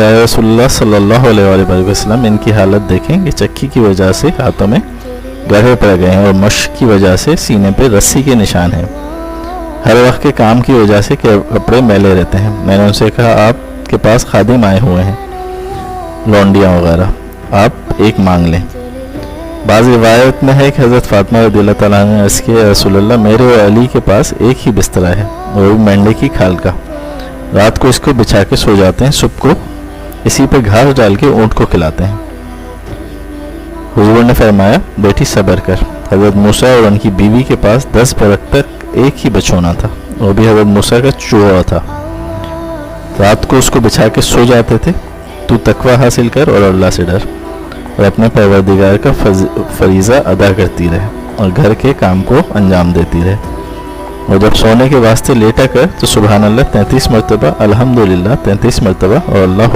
रसूल अल्लाह सल्लल्लाहु अलैहि वसल्लम, इनकी हालत देखें कि चक्की की वजह से हाथों में गहरे पड़ गए हैं और मश्क की वजह से सीने पे रस्सी के निशान हैं। हर वक्त के काम की वजह से कपड़े मैले रहते हैं। मैंने उनसे कहा, आपके पास खादिम आए हुए हैं, लौंडियाँ वगैरह, आप एक मांग लें। बाज़ रिवायत में है कि हज़रत फ़ातिमा रज़ियल्लाहु तआला ने अर्ज़ किया, रसूलल्लाह, मेरे और अली के पास एक ही बिस्तरा है और वो मेंढे की खाल का। रात को इसको बिछा के सो जाते हैं, सुबह को इसी पे घास डाल के ऊँट को खिलाते हैं। हुजूर ने फरमाया, बेटी सब्र कर। हज़रत मूसा और उनकी बीवी के पास 10 बरस तक एक ही बछौना था, वो भी हज़रत मूसा का चूहा था। रात को उसको बिछा के सो जाते थे। तू तकवा हासिल कर और अल्लाह से डर और अपने परवरदिगार का फरीज़ा अदा करती रहे और घर के काम को अंजाम देती रहे। और जब सोने के वास्ते लेटा कर तो सुबहान अल्लाह 33 मरतबा, अल्हम्दुलिल्लाह 33 मरतबा और अल्लाह